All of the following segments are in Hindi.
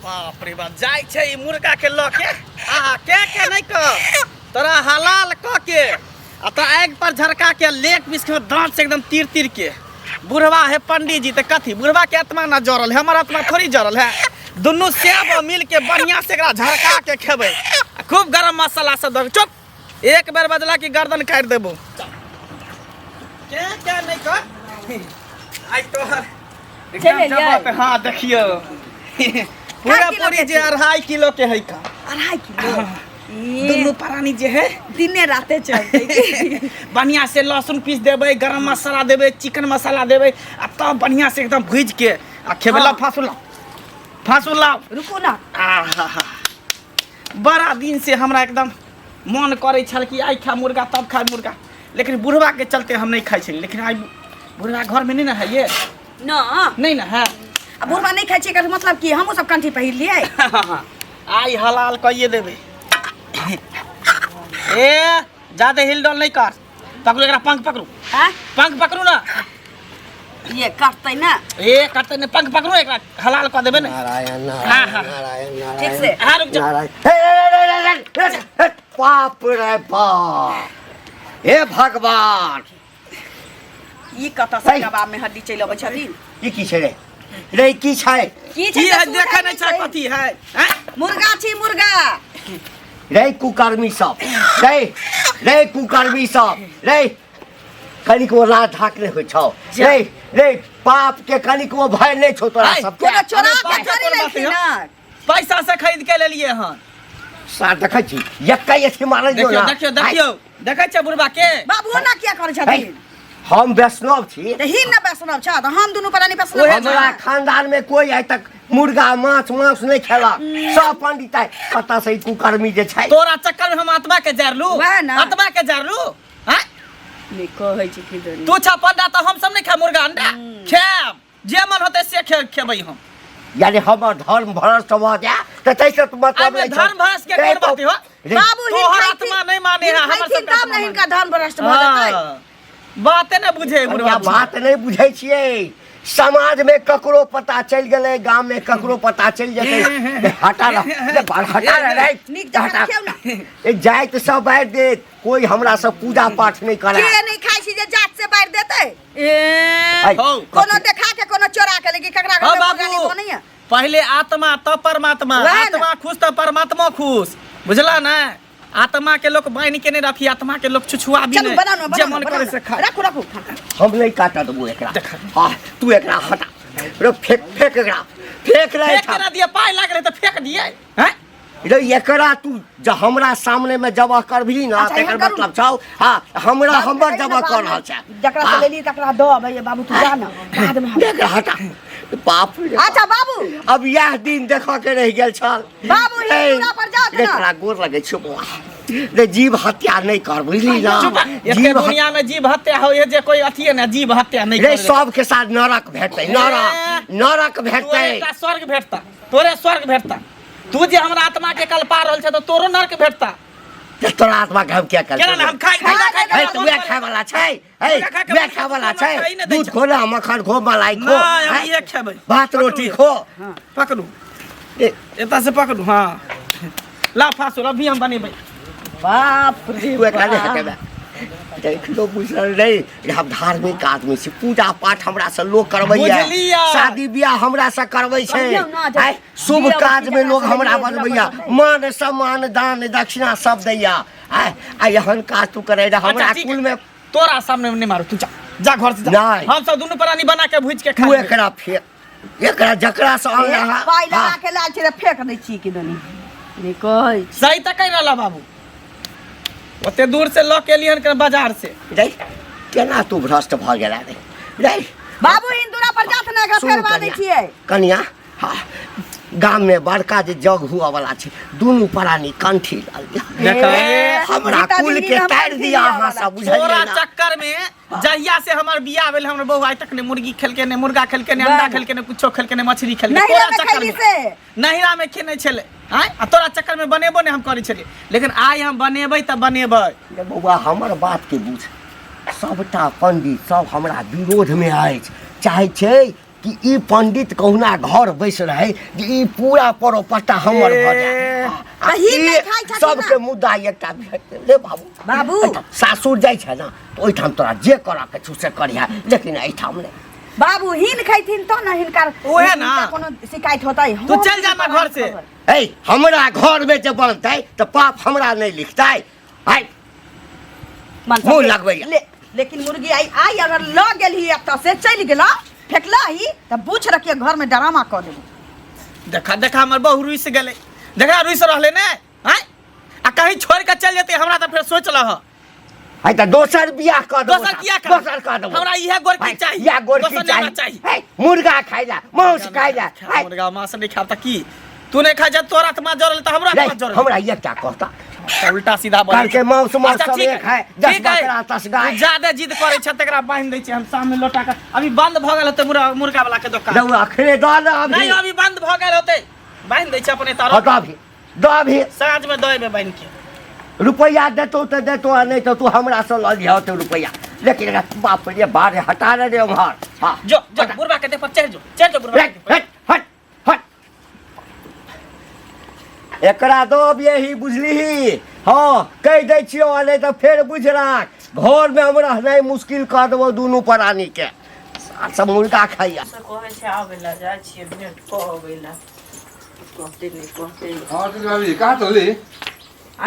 बाप रे बाप जाय छै ई मुर्गा के ल के आहा के नहीं क तोरा हलाल क के आ तो आग पर झरका के लेग पीस के दांत से एकदम तीर तीर के बुढ़वा है पंडित जी त कथी बुढ़वा के आत्मा ना जरल है हमर आत्मा थोड़ी जरल है दोनों सेब मिल के बढ़िया से एकरा झरका के खेबै खूब गरम मसाला सब दे चुप एक बार बजला की गर्दन काट देबो के नहीं क आई तोहर एकदम जवाब पे हां देखियो पूरा पूरी जे 2.5 किलो के है का 2.5 किलो दोनों प्राणी जे है दिने राते चलते बढ़िया से लहसुन पीस देबे गरम मसाला देबे चिकन मसाला देबे आ तब बढ़िया से एकदम भूज के आ खेबला फासुला रुको ना आहा बड़ा दिन से हमरा एकदम मन करे छल कि आई खा मुर्गा तब खा मुर्गा लेकिन बुढ़वा के चलते हम नहीं खाई छली लेकिन आई बुढ़वा घर में नहीं ना है ये ना नहीं ना है अब बुढ़वा नहीं खाई छै का मतलब कि हमहु सब कंठी पहिर लिए आई हलाल कहिए देबे ए ज्यादा हिल डोल नहीं कर पकड़ो एकरा पंख पकड़ू हां पंख पकड़ू ना ये काटतै ना ए काटतै ने पंख पकड़ू एकरा हलाल कर देबे ना नारायण हाँ, हाँ। नारायण ठीक से हां रुक जा नारायण बाप रे बाप हे भगवान ई कत से कबाब में हड्डी चलि अबै छथिन ई की छै रे की छै की की है देखै नहीं छै कथी है हैं मुर्गा छी मुर्गा रे कुकर्मी सब रे कुकर्मी सब रे कनिको लाज ढाकने होइ छौ रे पाप के कनिको भय नहीं छौ तोरा सब कोनो चोरा के थोड़ी लेखिन ना पैसा से खरीद के ले लिए हन सा देखै छी यक्का एथि मारै दियो ना देखियो देखै छ बुढ़वा के बाबू ना किया करै छथिन हम वैष्णव छी त ही ना वैष्णव छ त हम दुनु प्राणी वैष्णव हमारा खानदान में कोई आज तक मुर्गा मांस नहीं खेला सब पंडित है पता से कुकर्मी जे छै तोरा चक्कर में हम आत्मा के जारलू वह ना। आत्मा के जारलू हैं ने कहै छी कि दनी तू छ पंडा त हम सब नहीं खा मुर्गा अंडा खेब जे मन होते से खेबै हम यानी हमर धर्म भ्रष्ट भ जा त तैसे तो मतलब अबे धर्म भ्रष्ट के कोन बात हो बाबू ही तोहर आत्मा नहीं माने है हमर सब तब नहीं इनका धर्म भ्रष्ट भ जेतै बाते न बुझे बुढ़वा बात नहीं बुझै छियै समाज में ककरो पता चल गेलै गांव में ककरो पता चल जेतै हटा रे निक जगह रखियौ ना ए जाइत सब बाहर दे कोई हमरा सब पूजा पाठ नहीं करे के नहीं खाई छी जे जात से बाहर देतै ए कोनो देखा के कोनो चोरा के लेकिन ककरा हो के बाबू गाली कोनी है पहले आत्मा तब परमात्मा वह ना। आत्मा खुश तो परमात्मा खुश बुझला ना आत्मा के लोग बाइन के नहीं रखी आत्मा के लोग छुछुआ भी चलो नहीं बनाओ जे मन करे से खा रखो रखो हम नहीं काटा देबो एकरा हां तू एकरा हटा रे फेंक एकरा फेंक रहे फेंक ना दिए पाई लाग रहे तो फेंक दिए हैं रे एकरा तू ज हमरा सामने में जबह करबी ना अच्छा, तेकर यहाँ करू। मतलब छौ हां हमरा हमर जबह कर रहल छै जकरा से लेली तकरा दो भैया बाबू तू जा ना बाद में हम- एकरा हटा बाप रे अच्छा बाबू अब यह दिन देखा के रह गेल छल बाबू, ही पूरा पर जाओ ना। एकरा गोर लगे छै बौआ रे जीव हत्या नहीं कर बुझली ना चुप एते दुनिया में जीव हत्या हो ये जे कोई अथी है ना जीव हत्या नहीं रे करे सब के साथ नरक भेटतै नरक तोरे भेटतै एकटा स्वर्ग भेटता तोरे स्वर्ग भेटता तू जे हमरा आत्मा के कल पा रहल छै तो तोरो नरक भेटता तोरा आत्मा के हम क्या कर केना ना हम खाई है तू वे खाय वाला छै है वे खाय वाला छै दूध खो ना मक्खन खो मलाई खो ना हम ये खेबै भात रोटी खो पकड़ू एता से पकड़ू हां ला फासुल अभी हम बनेबै बाप रे तू एकरा नहीं हटेबे देख लो बुझल नहीं हम धार्मिक आदमी छी पूजा पाठ हमरा से लोग करबैया बुझलियै। शादी बियाह हमरा से करबै छै कहियौ ना, जब आय शुभ बियाह काज में पूजा लोग सब हमरा लोग बनबैया बनबैया। मान सम्मान दान दक्षिणा सब दैया आय आ एहन काज तू करे रे हमरा अच्छा, ठीक कुल है। में तोरा सामने में नहीं मारो तू जा जा घर से जा नहीं। हम सब दोनों प्राणी बना के भूज के खा तू लेबै। एकरा फेंक एकरा जकरा से अल्लाह पाई लगा के लाल छै फेंक दै छी कि दनी ने कहै छी सही तक कह रहला बाबू ओते दूर से लऽ के एलियन के बाजार से रे केना तू भ्रष्ट भ गेला रे बाबू हिंदूरा पर जात ना सुन फेरवा दै छियै कन्या हाँ गाम में बड़का जे जग हुआ वाला छै दुनू प्राणी कंठी लल देखा हमरा कुल के तार दिया अहाँ सब तोरा बुझलियै ना चक्कर में जहिया से हमर बियाह भेल हमर बहू आइ तक ने मुर्गी खेलके ने मुर्गा खेलके ने अंडा खेलके ने कुछो खेलके ने मछली खेलके नहीं तोरा रे चक्कर खैली में से नहिरा में खेने छले हैं आ तोरा चक्कर में बनेबो ने हम करै छलियै लेकिन आइ हम बनेबै त बनेबै रे बौआ हमर बात के बुझ सबटा पंडित सब हमरा विरोध में अछि चाहे छै कि ई पंडित कहुना घर बैस रहे जे ई पूरा परोपट्टा हमर भ जाए कहीं नहीं खाइ छथिन सबके मुद्दा एकटा ले बाबू बाबू सासुर जाइ छै ना तो ओइठाम तोरा जे करऽ के छु से करिहा लेकिन एठाम नहीं बाबू हिन खैथिन तो ना हिनकर ओहे ना कोनो शिकायत होतै तू चल जा ना घर से ए हमरा घर में जे बनतै तो पाप हमरा नहीं लिखतै आई मुंह लगबै लेकिन मुर्गी आई अगर ल गेली एत से चल गेला फेकला ही त पूछ रखिए घर में ड्रामा कर देबो देखा हमर बहू रुइस गेले देखा रुइस रहले ने हैं आ कहीं छोड़ के चल जेते हमरा त फिर सोच लह है त दोसर बियाह कर दो दोसर किया कर दोसर कर दो हमरा इहे गोरकी चाहिए या गोरकी चाहिए है मुर्गा खाइला मांस खाइला मुर्गा मांस नहीं खाता की तू नहीं खा जा तोरा त मा जरल त हमरा त जरल हमरा ये क्या कहता उल्टा सीधा बोल करके मांस मांस सब एक है 10 बकरा 10 गाय ज्यादा जिद करे छ तकरा बांध दै छी हम सामने लोटा के अभी बंद भ गेल होते मुर्गा वाला के दुकान दऊ अखरे द अभी नहीं अभी बंद भ गेल होते बांध दै छी अपने तार हटा भी द अभी साँझ में देबे बांध के रुपया देतो तो देतो नहीं तो तू हमरा से ल लिया तो रुपया लेकिन बाप रे बारे हटा रे हमर हां जो बुरबा के दे पर चढ़ जो बुरबा हट हट हट एकरा दो यही बुझली हाँ कह दै छियो नहीं तो फिर बुझ राख घर में हम रहनाइ मुश्किल कर देबो दुनू प्राणी के सब मुर्गा खाइया कहै छै आबेला जाइ छियै भेट कऽ अबेला कहते नहीं हाँ तो भाभी कहाँ चली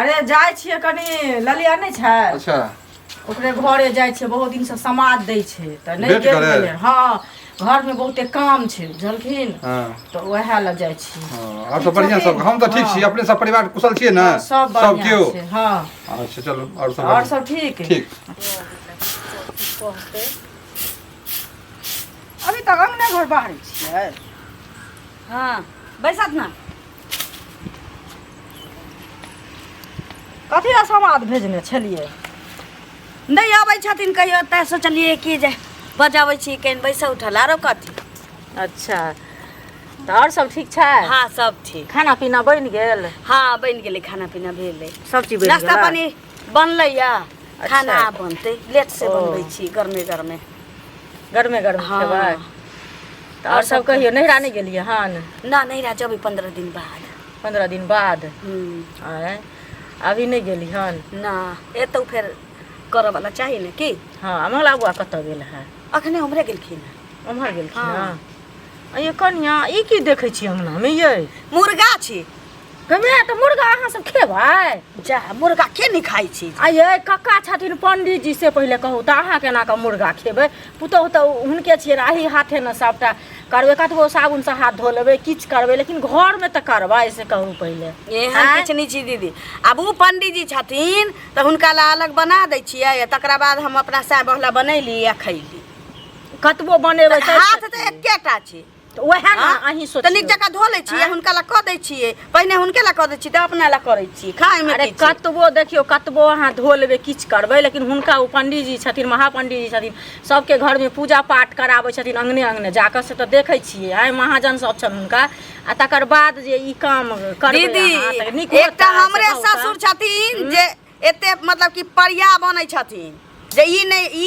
अरे जाइ छियै कनी ललिया नहीं छै अच्छा ओकरे घरे जाइ छियै बहुत दिन से समाद दै छै त नहीं भेट गेल करे? गेलै हाँ घर में बहुते काम छै बुझलखिन हाँ तो वएह ल जाइ छी हाँ और सब बढ़िया सब हम तो ठीक छी अपने सब परिवार कुशल छियै ना सब बढ़िया क्यों छै हाँ अच्छा चलो और सब और बढ़िया। सब ठीक ठीक अभी तक अंगने घर बाहर छियै हाँ बैसत ना कथी ला समाद भेजने छलिए नहीं आबै छथिन कहियो त सोचलिए कि जे बजाबै छी केन बैसे उठल आरो कथी अच्छा तो और सब ठीक छै हाँ सब ठीक खाना पीना बनि गेल हाँ बन गेलै खाना पीना भेलै सब चीज बनि नाश्ता गेल पानी बनलै या खाना बनतै लेट से बनबै छी गरमे गरमे गरमे गरम हाँ। खेबै तो और सब कहियो नहिरा नहीं गेलियै हन ना नहीं रह जब 15 दिन बाद 15 दिन बाद हम्म, आय अभी नहीं गेली हन ना एतौ फेर करऽ वाला चाही ने की हाँ मंगला बुआ कतऽ गेल है अखने हमरे गेलखिन उम्हर गेलखिन हाँ। हँ ये कनिया ई की देखै छी अंगना में ये मुर्गा छी कमे तो मुर्गा अहाँ सब खेबै जा मुर्गा के नहीं खाइ छी आ ये कक्का छथिन पंडित जी से पहले कहू तऽ अहाँ केना कऽ मुर्गा खेबै पुतहु तऽ हुनके छियै आही हाथे ने सबटा करबै कतबो साबुन से हाथ धो लेबै किछु करबै लेकिन घर में तऽ करबै से कहू पहिले एहन किछु नहीं छी दीदी आब उ पंडित जी छथिन तऽ हुनका ला अलग बना दै छियै तकरा बाद हम अपना साय बहला बनैली या खैली कतबो बनेबै हाथ तऽ एकेटा छी वएह ने हाँ? अहीं तऽ नीक सोचियौ जकाँ धो लै छियै हुनका ला कऽ दै छियै पहिने हुनके ला कऽ दै छियै तऽ अपना ला करै छियै खाय में अरे की छै? कतबो देखियो कतबो अहाँ धो लेबै किछु करबै लेकिन हुनका ओ पंडित जी छथिन महापंडित जी छथिन सबके घर में पूजा पाठ कराबै छथिन अंगने अंगने जाकऽ से तऽ देखै छियै आइ महाजन सब छनि हुनका आ तकर बाद जे ई काम करबै अहाँ, तऽ नीक दीदी एकटा होतै, हमरे से कहू तऽ। ससुर छथिन जे एते मतलब कि परिया बनै छथिन जे ई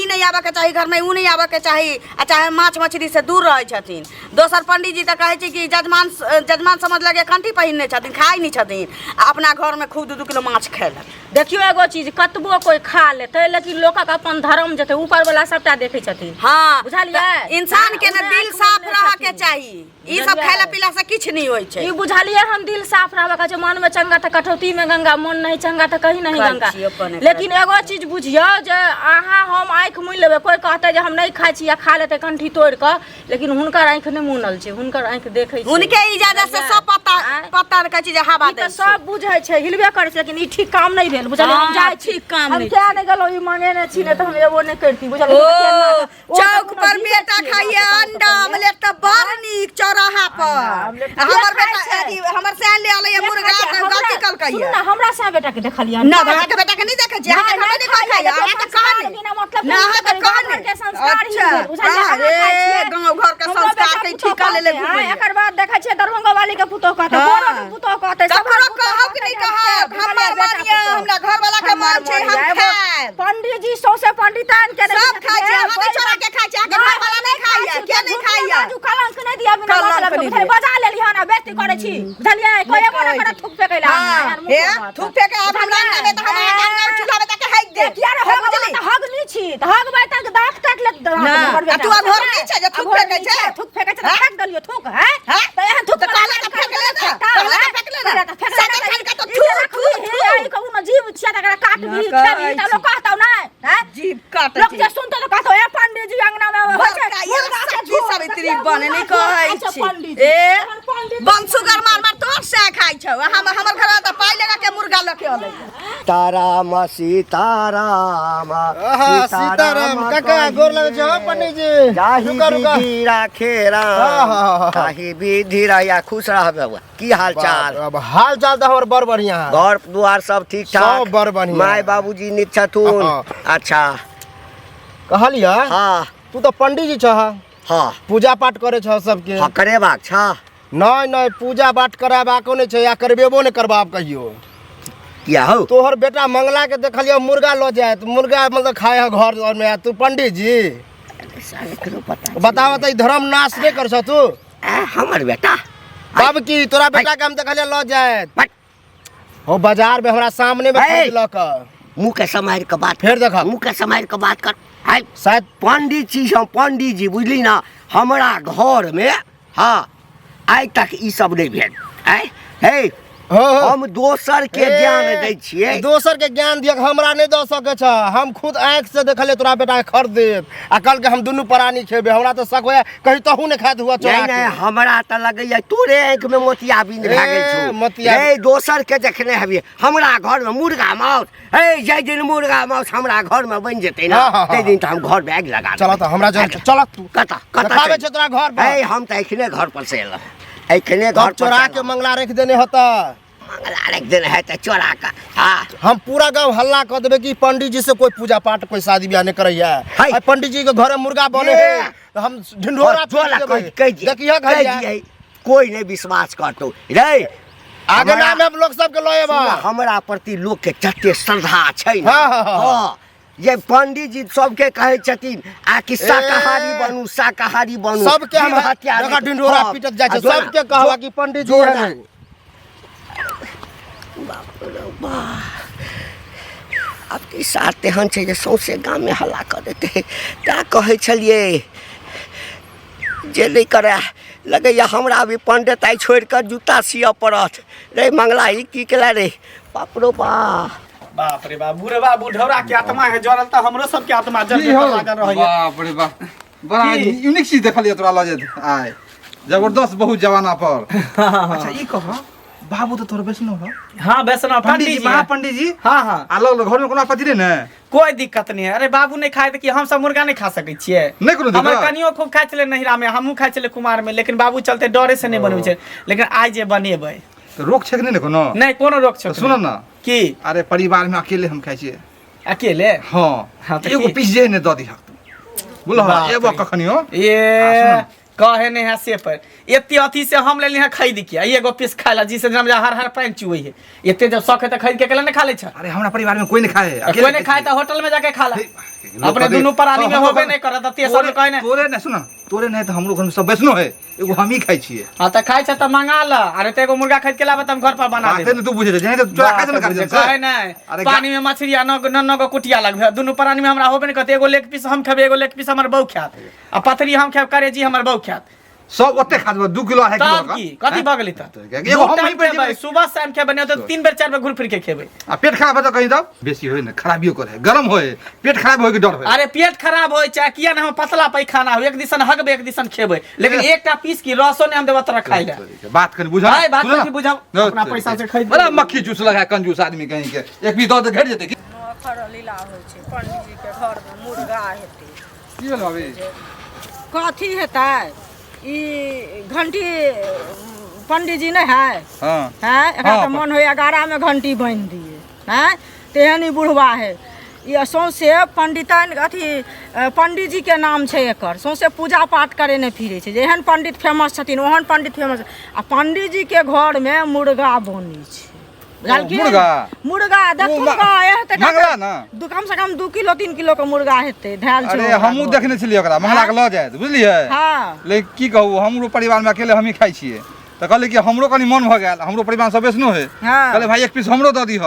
नहीं आबे के चाही घर में ऊ नहीं आबे के चाही आ चाहे माछ मछली से दूर रहै छथिन दोसर पंडित जी तऽ कहै छै कि जजमान समझ लगे कंठी पहिनने छथिन खाइ नहीं छथिन आ अपना घर में खूब 2 किलो माछ खेलक देखियो एगो चीज कतबो कोई खा लेतै लेकिन लोकक अपन धर्म जेतै ऊपर वाला सबटा देखै छथिन हाँ बुझलियै? तऽ इंसान के ना हाँ, दिल उहे साफ आँखि रह खोलने के छथिन। चाहिए ई सब बुझलियै? खाइला पीला से किछ नहीं होय छै ई बुझलिए हम दिल साफ रहबा का छै मन में चंगा त कठौती में गंगा मन नहीं चंगा त कहीं नहीं खाइ गंगा छी अपन लेकिन एगो चीज बुझियो जे अहाँ हम आँखि मुनि लेबै कोई कहतै जे हम नहीं खाइ छी या खा लेतै कंठी तोड़ कऽ लेकिन हुनकर आँखि नहीं मुनल छै हुनकर आँखि देखै छै उनके इजाजत से सब पता कहै छै जे हवा ई दै तऽ सब बुझै छै हिलबे करै छै लेकिन ई ठीक काम नहीं भेल बुझलियै हम हाँ, जाइ छी ठीक काम हम नहीं क्या नहीं गेलौ ई मांगेने छी ने तऽ हम एबो नहीं करती ओ बुझलियै चौक पर बेटा खाइए अंडा ऑमलेट तो बड़ नीक चौराहा पर ऑमलेट के हमर खाइ बेटा छै? अथी हमर सैन ले आले मुर्गा के गलती कल कहिए ना हमरा से बेटा के देखलियै ना अहाँ के बेटा के नहीं देखे छी अहाँ के नहीं खाइए अहाँ के कहनी ना अहाँ के कहनी अच्छा अरे गांव घर के संस्कार के ठिका ले ले घुमै एकर बाद देखै छियै दरभंगा वाली के पुतोह कहतै हाँ। कोनो के पुतोह कहतै ककरो कहब कि नहीं कहब हमर मानिए हमरा घर वाला के मन छै हम खाएब पंडित जी सौसे पंडितान के सब खाइ छै हम छोरा के खाइ छै अहाँ के घर वाला नहीं खाइए के नहीं खाइए दिया बिना मतलब के बजा लेली हन बेइज्जती करे छी बुझलिए कोई एगो ना करे थूक फेकैला हे थूक फेके अब हमरा में त हम गांव चूल्हा में तक हाइक दे किया रे हो बुझली त हग नी छी त हग बाय तक दांत काट ले आ तू घर नहीं छै जे थूक फेके छै थूक फेके छै फेक दलियो थूक है त एहन थूक कहले त फेक ले था कहले त फेक ले था सादा खन का तो थूक हे आई कहू ना जीव छिया तकरा काट भी खेबी त लोग कहतौ ना हैं जीव काट लोग जे सुनतो त कहतौ ए पंडित जी अंगना में हो छै मुर्गा के जी सावित्री बने नहीं कहै छी ए बंसुगर मार मार तोर से खाइ छौ हमर घर त पाइ लगा के मुर्गा लके अलै सीताराम सीताराम सीताराम काका गोर लगे छ पंडित जी जाहि रुका रुका विधि राखे राम ताहि विधि रहिया खुश रहबे की हाल चाल अब हाल चाल तो हमर बड़ बढ़िया है घर दुआर सब ठीक ठाक सब बड़ बढ़िया माय बाबूजी नीक छथुन अच्छा कहलिया हाँ तू तो पंडित जी छ हाँ पूजा पाठ करे छ सबके हाँ करेबाक छ नहीं नहीं पूजा पाठ कराबाको नहीं छै या करबेबो नहीं करबाब कहियो किया हो तोहर बेटा मंगला के देखलियो मुर्गा लो जाए तो मुर्गा मतलब खाए है घर में तू पंडित जी बतावा त धर्म नाश नहीं कर छ तू हमर बेटा बाब की तोरा बेटा के हम देखलियो लो जाए हो बाजार में हमरा सामने में खरीद ल क मुँह के समार के बात फिर देखा मुँह के समार के बात कर हाय शायद पंडित जी हम पंडित जी बुझली ना हमरा घर में हाँ आइ तक ई सब नहीं भेल आय हे हो हम दोसर के ज्ञान दै छियै दोसर के ज्ञान दिया हमरा नहीं दे सके छ हम खुद आंख से देखले तोरा बेटा के खरीद देब आ कल के हम दुनू प्राणी खेबे हमरा तो शक होया कहीं तहू ने खात हुआ चोरा नहीं हमरा त लगैया तोरे आंख में मोतियाबिंद भए गेल छौ मोतियाबिंद। हे दोसर के देखने हबी हमरा घर में मुर्गा माउस हे जे दिन मुर्गा माउस हमरा घर में बन जेतै ना ते दिन त हम घर में आग लगा चला त हमरा जल चला तू कता देखाबे छ तोरा घर पर हे हम त एखने घर पर से एलौ एखने घर तब चोरा के मंगला रख देने होता मंगला रख देने है त चोरा का हां हम पूरा गांव हल्ला कर देबे कि पंडित जी से कोई पूजा पाठ कोई शादी ब्याह नहीं करैया है। आ पंडित जी के घर में मुर्गा बने है तो हम ढिंढोरा चोला देखिए घर कोई नहीं विश्वास करतो रे आगे नाम हम लोग सब के लएबा हमरा प्रति लोग के जते श्रद्धा छै ना हाँ, हाँ, हाँ। हाँ, ये पंडित जी सबके कहे छथिन आ कि शाकाहारी बनू सबके हम जगह ढिंढोरा पीटत जाय छै सबके कहवा कि पंडित जी है अब की साथ तेहन छै जे सौंसे गाँव में हल्ला कर देते ता कहे छलिए जे नहीं करे लगैया हमरा भी पंडित आई छोड़ कर जूता सिया पड़त रे मंगला ई की केला रे बाप रो बाप रे बाप बुढ़वा बुढ़ौरा के आत्मा है जरल त हमरो सब के आत्मा जर लागल रहय बाप रे बाप बड़ा यूनिक चीज देखलिए तोरा लजे आय जबरदस्त बहुत जवाना पर अच्छा ई कह बाबू तो तोर वैष्णव हो हां वैष्णव पंडित जी महापंडित जी हां हां अलग घर में कोनो आपत्ति नहीं ना कोई दिक्कत नहीं है अरे बाबू नहीं खाए त कि हम सब मुर्गा नहीं खा सकै छियै नहीं कोनो हमर दिक्कत कनियो खूब खाइ छले नहिरा में हमहू खाइ छले कुमार में लेकिन बाबू चलते डरे से नहीं बनबै छै लेकिन आइ जे बनेबै तो रोक छक नहीं ना कोनो नहीं कोनो रोक छै सुन ना की अरे परिवार में अकेले हम खाइ छिए अकेले हां हाँ, तो एगो की? पीस जे ने द दी बोलो बाप एगो रे। कखनियो ये कहे नहीं है से पर एते अथी से हम लेली है खरीद के एगो पीस खाइला जिसे हम हर हर पानी चुई है एते जब शौक है त खरीद के केला नहीं खा ले छ अरे हमरा परिवार में कोई नहीं खाए कोई नहीं खाए त होटल में जाके खाला अपने दोनों प्राणी में होबे नहीं करत ते सब कहे ना तोरे ना सुना तोरे नहीं तो हम लोग घर में सब वैष्णव है एगो हम ही खाइ छिए हां त खाइ छ त मंगा ल अरे ते एगो मुर्गा खरीद के लाबे त हम घर पर बना बात दे है तू बुझे जाए तो चोरा खाए ना कर कहे नहीं पानी में मछली न गो कुटिया लगबे दोनों प्राणी में हमरा होबे नहीं करत एगो लेग पीस हम खेबे एगो लेग पीस हमर बहू खात आ पथरी हम खेब करे जी हमर बहू खात सब ओते खा 2 किलो है तब की कथी भ गेलै त एगो हम ही पे खेबै, सुबह शाम खेबै नहीं तो 3 बेर 4 बेर घुर फिर के खेबै आ पेट खराब है तो कहीं तब बेसी होय ना खराबियो करे गरम होय पेट खराब होय के डर होय अरे पेट खराब होय चाहे किया ना हम पतला पैखाना हो एक दिसन हगबे एक दिसन खेबै लेकिन एकटा पीस की रसो ने हम देबा तोरा खाइ ले बात कर बुझा भाई बात कर बुझाओ अपना पैसा से खरीद बड़ा मक्खी जूस लगा कंजूस आदमी कहीं के एक पीस दो तो घेर जेते की खर लीला होइ छै पंडित जी के घर में मुर्गा हेतै भेल अभी कथी हेतै ई घंटी पंडित जी नहीं है हां हैं एकरा हाँ, तो मन होया 11 में घंटी बांध दिए हैं तेहन ही बुढ़वा है ये सौंसे पंडितन अथी पंडित जी के नाम छै एकर सौंसे पूजा पाठ करे नहीं फिरे छै जेहन पंडित फेमस छथिन ओहन पंडित फेमस आ पंडित जी के घर में मुर्गा बनै छै बुझलखिन? मुर्गा? मुर्गा देखू मा- का हेतै मंगला ना? कम से कम 2 किलो 3 किलो के मुर्गा हेतै धैल छै अरे ओकरा हमहूँ घर। देखने छलियै ओकरा मंगला के लऽ जायत बुझलियै हाँ लेकिन की कहू हमरो परिवार में अकेले हमही खाइ छियै तऽ कहलियै कि हमरो कनि मन भऽ गेल हमरो परिवार सब बेसनो है हाँ। कहले भाई 1 पीस हमरो दऽ दीह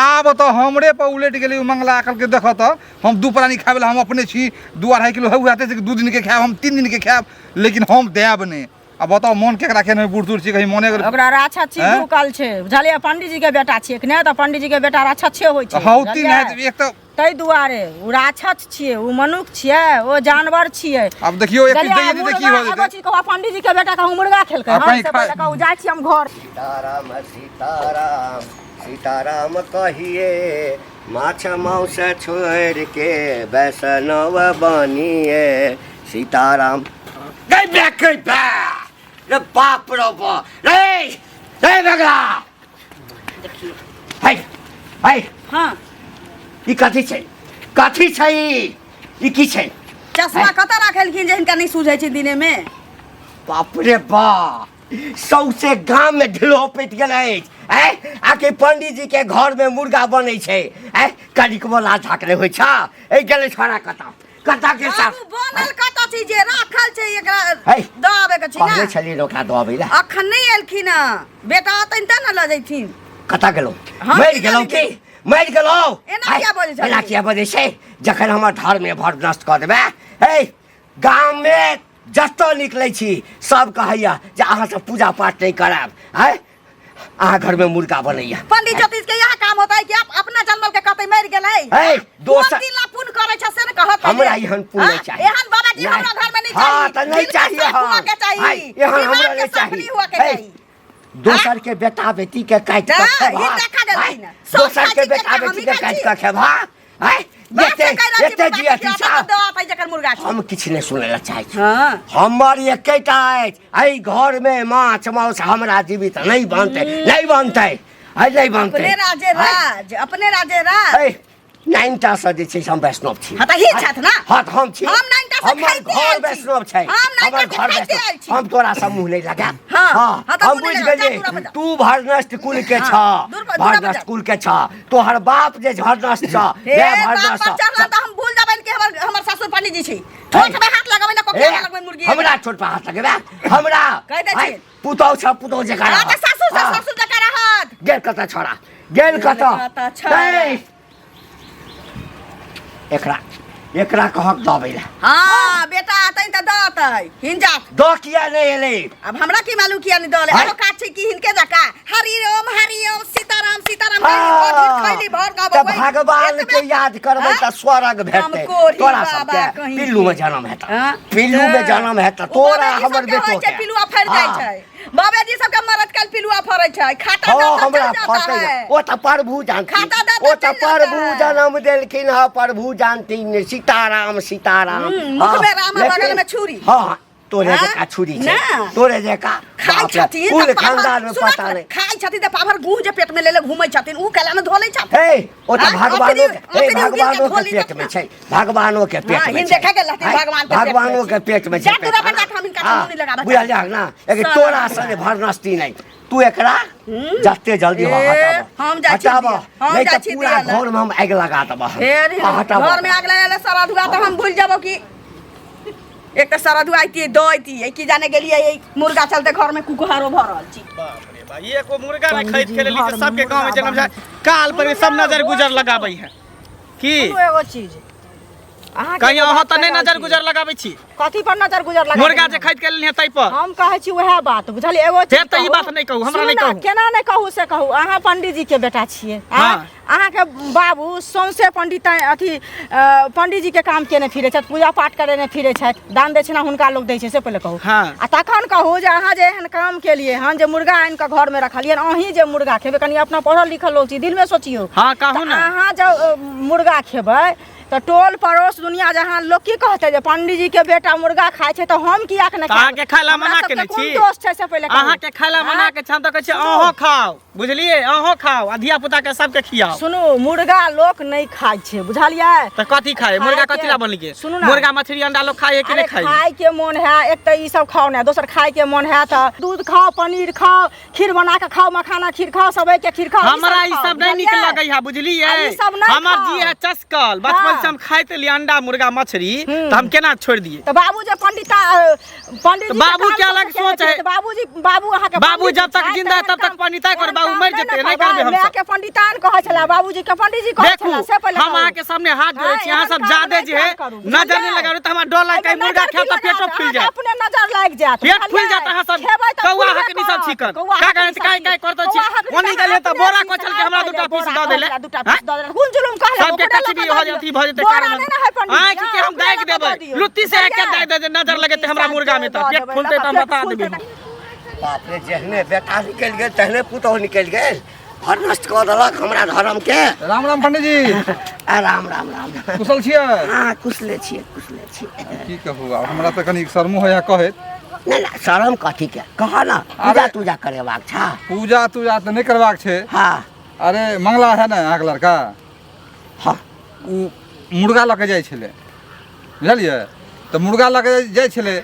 आब तऽ हमरे पर उलटि गेलै मंगला कहलकै देख तऽ हम 2 प्राणी खाय वाला हम अपने छी 2-2.5 किलो हेते से 2 दिन के खायब हम 3 दिन के खायब लेकिन हम देब नहि अब बताओ मन केकरा केने बूढ़ सूढ़ छी कहीं मने ओकरा राछा छी हैं? भूकल छै बुझलियै पंडित जी के बेटा छियै कि नहि तऽ पंडित जी के बेटा राछछे होइ छै हौती बुझलियै? नहि एक तऽ ताहि दुआरे ओ राक्षस छियै ओ मनुष्य छियै ओ जानवर छियै अब देखियो 1 पीस बुझलियै? दैए तऽ की हो मुर्गा, एगो जेतै चीज कहू पंडित जी के बेटा कहूँ मुर्गा खेलकै आ, हम कहीं से खा- पहिले कहू जाइ छी हम घर सीताराम सीताराम सीताराम कहिए माछ मांस छोड़ के वैष्णव बनिए सीताराम गई बैक गई बैक रे बाप रे बाप रे रे बगला हाय हाय हाँ ई कथी छै ई की छै चश्मा कतऽ राखलखिन जे हिनका नहीं सूझै छै दिने में बाप रे बाप सौसे गांव में ढिलो पटि गेल अछि आके पंडित जी के घर में मुर्गा बनै छै कनिक बोला झाकले होइ छ ए गेले छोरा कता के साथ बाबू बनल कतऽ छी जे राखल छै एकरा है। दबे के छी कहले ना छलिए ओकरा दबै ला अखन नहीं एलखिन बेटा अतन त न ल जैथिन कता गेलो हम मरि की गेलो जानी की मरि गेलो एना किया बजै छलिए? एना किया बजै छै जखन हमर धर्म में भर नष्ट कऽ देबै हे गाम में जतऽ निकलै छी सब कहैया जे अहाँ सब पूजा पाठ नहीं करब है अहाँ घर में मुर्गा बनैया पंडित ज्योतिष के यह काम होता है कि आप अपना जन्मल के कतई मर गेल है है, दोसर- दिला पुण्य करे छ से न कहत हमरा एहन पुण्य नहीं चाहिए एहन बाबाजी नहीं। हमरा घर में नहीं हाँ, चाहिए तो नहीं जिनका चाहिए, साथ हुआ हाँ। के चाहिए हाय, एहन दिमाग हमरा के नहीं साथ चाहिए। नहीं हुआ के हाय, चाहिए दोसर के बेटा बेटी के काट जा, के ई देखा गेलखिन हैं। सब दोसर के खाइ छी बेटा केना, बेटी के हमही खाइ काट छी। के खेबा है बाप से कह रहा एते छी जिया बाबा छी के दवा पाई जकर मुर्गा छी हम किछ नहीं सुने ला चाहे छी हां हमर एकेटा अछि एहि घर में माछ मांस हमरा जीवित नहीं बनते नहीं बनते है नहीं बनते अपने राजे राज अपने राजे राज है 9टा से जे छै से हम वैष्णव छी हाँ, तऽ ही छथि ना? हाँ तऽ हम छी हम 9टा से हमर खाइते घर आयल छी। वैष्णव छै हम 9टा हमर से घर खाइते वैष्णव आयल छी। हम तोरा सब मुंह नहीं लगा हाँ, हाँ हाँ, तऽ हम मुँह बुझ नहीं लगा, गेलिए जा दूरा बजा। तू भरनष्ट कुल के छ हाँ, दूरा भरनष्ट बजा। कुल के छ तोहर बाप जे भरनष्ट छ हे वह बाप भरनष्ट पर चढ़ला त हम भूल जाबन कि हमर सासुर पंडित जी छी ठोठ में हाथ लगाबै न कोकिया लगबै मुर्गी हमरा छोट पर हाथ लगेबा हमरा कहि दै छी। पुतौ छ पुतौ जका हां त सासुर से ससुर जका रहत गेल कता छोरा गेल कता कता छोरा। एकरा एकरा कहक दबै ला हां बेटा आतै त दतै हिंजा दो किया नहीं एले अब हमरा की मालूम किया नहीं दले हाय। आरो काट छै कि हिनके जका हरि ओम सीताराम सीताराम हाँ, खैली भर का तो भगवान के याद करबै त स्वर्ग भेटतै हमकोरी तोरा बाबा सबके कहीं पिल्लू में जन्म हेतै हाँ? पिल्लू में जन्म हेतै तोरा हमर बेटो के पिलुआ फैर जाय हाँ। छै बाबाजी सबके मरद काल पिलुआ फरै छै खाता हाँ दाता हमरा चल जाता फटे है ओ त प्रभु जानती खाता दाता ओ त चल जाता प्रभु है। जन्म देलखिन ह प्रभु जानती सीताराम सीताराम मुख में राम है, बगल में छुरी। हाँ तोरे हाँ? जका छुरी छै ना। तोरे जका खाइ बाप रे, छथिन कुल त खानदान में पाभर पता नहीं खाइ छथिन त पाभर गुह जे पेट में लेले घुमै छथिन उ कला में धोलै छथिन हे ओ त हाँ, भगवानो अपनी भगवानो उंगली के के पेट में खोली छै भगवानो के पेट हाँ, में हिन छै देखा गेल रहथिन हैं? भगवान के पेट में भगवानो छै। के पेट में जा छै तोरा बेटा के हम इनका हाँ, मुंह नहीं लगाबे बुझल जाक ना एक सब तोरा लगा। सने भरनस्ती नहीं तू एकरा जते जल्दी हो ए, हटाबो हम जाइ छी हटाबो दिया, हम नहीं जाइ त छी पूरा दिया ला। घर में हम आग लगा देबो फेर हटाबो घर में आग लगाले सारा धुआ त हम भूल जाबो कि एक त सारा धुआ आइती दइती की जाने गेलिए मुर्गा चलते घर में कुकुहारो भरल छी बाप रे बा ये को मुर्गा ना खरीद के लेली से सबके गांव में जन्म जाए काल पर सब नजर गुजर लगाबै है की एगो चीज अहाँ कहीं अहाँ त नहीं नजर गुजर लगाबै छी कथी पर नजर गुजर लगा मुर्गा जे खरीद के लेली है तै पर हम कहै छी वएह बात बुझलिए एगो चीज फेर तऽ ई कहू। बात नहि कहू, हमरा सुनू नहि ने, कहू। केना नहीं कहू से कहू अहाँ पंडित जी के बेटा छियै हाँ। अहाँ के बाबू सौंसे पंडित अथी पंडित जी के काम केने फिरे छथि पूजा पाठ करे फिरे छथि दान दक्षिणा हुनका लोग दै छै से पहिले कहू हाँ। आ तखन कहू जे अहाँ जे एहन काम केलिए हन जे मुर्गा आनि के घर में रखलिए अहीं जे मुर्गा खेबै कनी अपना पढ़ल लिखल लोग छी दिल में सोचियो हाँ, कहू तऽ ने। अहाँ जब मुर्गा खेबै तो टोल पड़ोस दुनिया जहां लोग की कहते जे पंडित जी के बेटा मुर्गा खाय छै तो हम किया के न अहाँ के खायला मना केने छी दोस्त छै से पहिले अहाँ के खायला मना के छम त कहै छी अहाँ खाओ बुझलिए अहाँ खाओ आ धिया पुता के सबके खियाओ सुनू मुर्गा लोक नहीं खाय छै बुझलिए त कथी खाए मुर्गा कथी ला बनल के सुनू ना मुर्गा मछली अंडा लोग खाए कि नहीं खाए खाय के मन है एक त ई सब खाओ ना दोसर खाय के मन है त दूध खाओ पनीर खाओ खीर बना के खाओ मखाना खीर खाओ सबई के खीर खाओ हमरा ई सब नहीं निक लगै है बुझलिए हमर जी है चस्कल बचपन से हम खाइते लिए अंडा मुर्गा मछली त हम केना छोड़ दिए तो बाबू जे पंडित जी बाबू के अलग सोच है बाबू अहाँ के बाबू जब तक जिंदा है तब तक पंडिताई कर बाबू मर जेते नहीं करबे हम मैं के पंडितान कहै छला बाबूजी के पंडित जी कहै छला से पहिले हम अहाँ के सामने हाथ जोड़े छी अहाँ सब जादे जे है नजर नहीं लगाओ त हमरा डर लाग मुर्गा खाए त पेटो फूल जाए अपने नजर लाग जात पेट फूल जात अहाँ सब कौआ हक नि सब छिकन का कहै छी काय करतो छी ओनी गेले त बोरा कोचल के हमरा दूटा पीस द देले दूटा पीस द देले कुन जुलुम कहले सब के कचबी हो जती भ जते कारण आंख के हम दाग देबै लुत्ती से एक दाग दे नजर लगे त हमरा मुर्गा में त पेट फूलते त हम बता देबै बाप रे जहने बेटा निकल गेल तहने पुतौह निकल गेल हर नष्ट कऽ देलक हमरा धर्म के राम राम पंडित जी राम राम राम कुशल छियै हाँ कुशले छियै की कहू आब हमरा त कनी शर्मो होया कहैत नहीं ना शर्म कथी के कहा ना पूजा तूजा करेबाक छा पूजा तूजा त नहीं करबाक छै हाँ अरे मंगला है ना अहाँके लड़का हाँ उ मुर्गा लऽ के जाइ छलै बुझलियै तऽ मुर्गा लऽ के जाइ छलै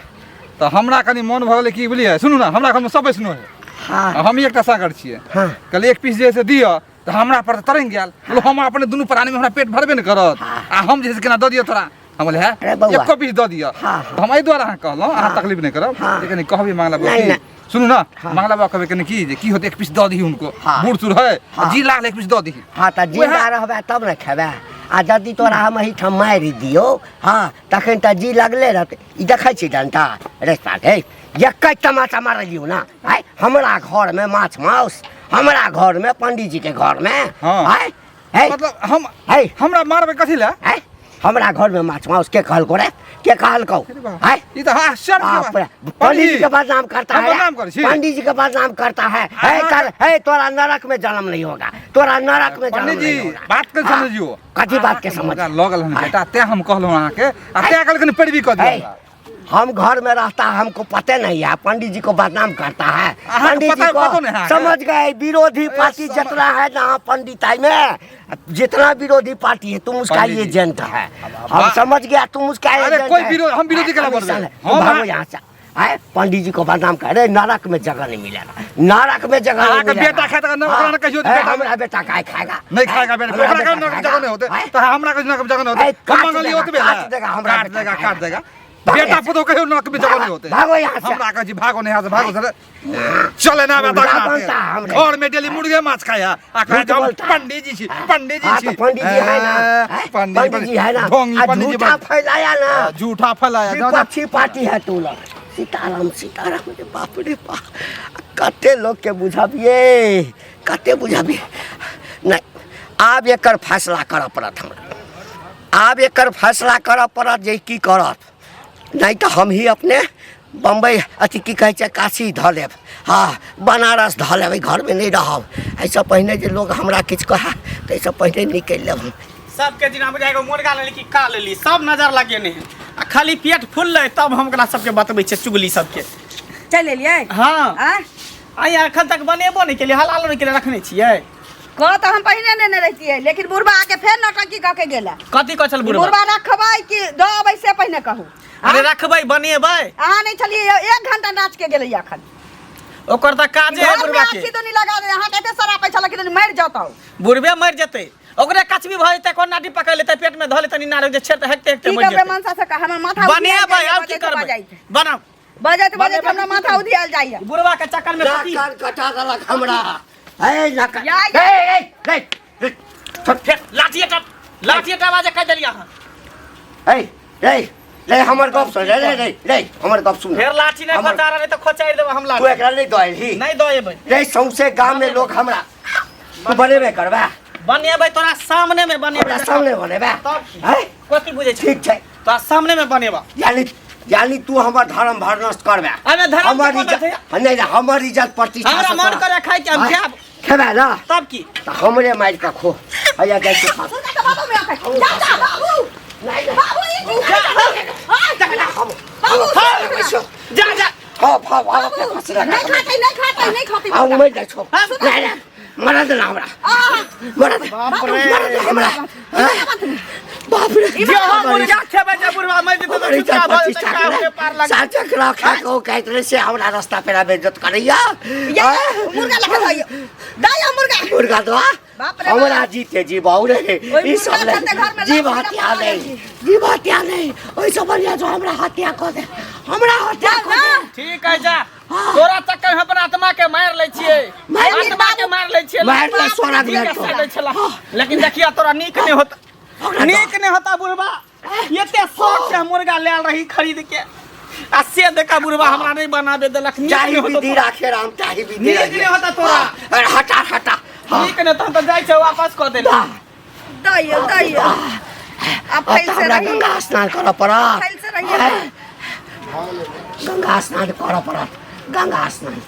तऽ हमरा कनी मोन भऽ गेलै कि बुझलियै सुनू ना हमरा घरमे सब वैष्णो है हाँ हम ही एकटा सागर छियै हाँ कहलियै एक पीस जे से दिअ तऽ हमरा पर तरंग गेल बोलो हम अपने दुनू प्राणी में हमरा पेट भरबे नहि करत आ हम जे से केना दऽ दिअ तोरा हम बोले है अरे बौआ। एको पीस दऽ दिअ हाँ। तऽ हम एहि दुआरे अहाँ कहलहुँ अहाँ तकलीफ नहि करब हाँ। लेकिन कहबै मंगला बाबा नहीं, की नहीं। सुनू ना मंगला बाबा कहबै कनी की जे की होतै एक पीस दऽ दही उनको हाँ। बूढ़ सूढ़ है हाँ। जी लागल एक पीस दऽ दही हाँ तो जिंदा रहबे तब न खेबे आ यदि तोरा हम एहिठाम मारि दियौ हाँ तखन तऽ जी लगले रहतै ई देखै छी डंटा रेस्ता हे एकै टमाटर मारलियौ ना आइ हमरा घर में माछ माउस हमरा घर में पंडित जी के घर में हाँ। आइ हे मतलब हम हे हमरा मारबै कथी लए हे हमरा घर में माछ माउस के कहलको रे के कहलको है ई तऽ आश्चर्य के बात। पंडित जी के बदनाम करता हम है बदनाम करै छी? पंडित जी के बदनाम करता है है तोरा नरक में जन्म नहीं होगा तोरा नरक में जन्म पंडित जी नहीं होगा बात के हाँ, समझियो कथी बात के समझ लगल हन बेटा ते हम कहलहुँ अहाँके आ ते कहलखिन पैरवी कऽ है, दियौ हम घर में रहता है हमको पता नहीं है पंडित जी को बदनाम करता है अहाँ को पंडित जी पता- पता नहीं को है? समझ गए विरोधी पार्टी जितना है ना पंडिताई में जितना विरोधी पार्टी है तुम उसका पंडित जी। एजेंट है हम समझ गया तुम उसका अरे एजेंट कोई है। विरोध- हम विरोधी केना कमीशन बनबै? है, तुम हम- भागो यहाँ से है पंडित जी को बदनाम करे नरक में जगह नहीं मिलेगा नरक में जगह नहीं अहाँके मिलेगा बेटा खाए तऽ नरक हाँ, में कहियो है, बेटा- हमरा बेटा काय खाएगा नहीं खाएगा बेटा हमरा ओकरा बेटा कहूँ नरक खाएगा। जगह नहीं होते है? तो हमरा कहूँ नरक जगह नहीं है, होते काट हम मंगलिए देगा, ओतबे काट देगा, हमरा काट बेटा देगा खाएगा। काट देगा भागो बेटा यहाँ पुतो कहियो नरक में जगह नहीं होते भागो यहाँ से। हमरा कहै छी भागो नहीं यहाँ से भागो सर चले ना बेटा मुर्गा बनता है हमरे। घर में डेली मुर्गे माछ खाया आ कहै झूठ हम बोलता है। पंडित जी छी पंडित हाँ, जी तो छी पंडित जी है ना है? पंडित जी है ना ढोंगी आ पंडित जी झूठा फैलाया ना झूठा फैलाया विपक्षी पार्टी है तू लोग सीताराम सीताराम रे बाप रे बाप कते लोग के बुझाबिए कते बुझाबिए नहीं आब एकर फैसला करऽ पड़त हमरा आब एकर फैसला करऽ पड़त जे की करत नहीं तो हम ही अपने बम्बई अथी की कहै छै काशी धऽ लेब हाँ बनारस धऽ लेबै घर में नहीं रहब एहिसँ पहिने जे लोग हमरा किछु कहै ताहिसँ पहिने निकलि लेब हम सबके जिना बुझाएगो मुर्गा लेली कि का लेली सब नजर लगेने है आ खाली पेट फूललै तब हम ओकरा सबके बतबै छियै चुगली सबके चल एलियै हाँ आँय? आई एखन तक बनेबो नहीं केलिए हलालो नहीं केलिए रखने छियै कह तो हम पहिने ने रहितियै लेकिन बुढ़बा आके फेर नौटंकी कऽ के गेला कथी कहल बुढ़बा बुढ़बा रखबै कि दबै से पहिने कहू अरे रखबै बनेबै अहाँ नहीं छलियै 1 घंटा नाच के गेलै अखन ओकर तऽ काजे है घर में बुढ़बा आखी के तो नहीं लगा दे अहाँ कहते सारा पैसा लगे तो मर जाता बुढ़बे मर जेतै ओकरे कचबी भऽ जेतै कोन नाटी पकड़ लेतै पेट में धऽ लेतै निनार जे छेड़ हेकते हेकते की मर करबै जेतै मनसा से हमर माथा बनेबै अब की करबै बनाओ बजत बजत हमरा माथा उधियाल जाइए बुढ़बा के चक्कर में कथी नाक कटा देलक हमरा है नाक या, या। ए फेर लाठी टा बाजे कह देलियै अहाँ ए ए ले हमर गप सुन ले ले ले हमर गप सुन फेर लाठी नहीं हमर- खटारा नहीं तो खोचाइ देब हम तू लाठी एकरा नहीं दही नहीं दएबै रे सौंसे गांव में लोग हमरा तू बनेबे करबा बनेबै तोरा सामने में हमरा बनेबै सामने बनेबे तब की? है कथी बुझै छी ठीक छै तोरा सामने में बनेबा यानी तू हमर धर्म भर नष्ट करबे अरे धर्म हमर के कोन इज्जत अथी? नहीं हमर इज्जत प्रतिष्ठा हमरा से मन तोरा- करे खाइ के हम आँय? खाएब खेबे ना तब की तो हमरे मार के खो हैया जाय के खा बाबू में आके जा जा बाबू बाबू ई जा जा हां हां के खसरा नहीं खाते आ मैं जा छो नहीं मरा दे हमरा मरा दे बाप रे हमरा बाप रे जे हम मुर्गा खेबे जे बुढ़वा मैं जेते तो चुपचाप भल त का के पार लग साचक रखा को कहतरे से हमरा रास्ता पे बेइज्जत करैया मुर्गा लखा भाई दाया मुर्गा दो बाप रे हमरा जीते जी बाऊ रे ई सब मुर्गा खाते घर में जी लात हत्या नहीं जी हत्या नहीं ओइ सब बढ़िया जो हमरा हत्या कर दे हमरा हत्या कर दे ठीक है जा तोरा चक्कर में अपन आत्मा के मार ले छिए आत्मा के मार ले छिए मार ले सोना के लेकिन देखिया तोरा नीक नहीं होता बुढ़वा एते शौक से मुर्गा ले रही खरीद के आ से देखा बुढ़वा हमरा नहीं बनाबे देलक नीक चाही नहीं होता विधि राखे राम चाही विधि नीक नहीं होता तोरा अरे हटा हटा नीक नहीं तो जाय छै वापस कर दे दाया अब फैल से हमरा रही गंगा स्नान करऽ पड़त फैल से रहिए गंगा स्नान करऽ पड़त गंगा स्नान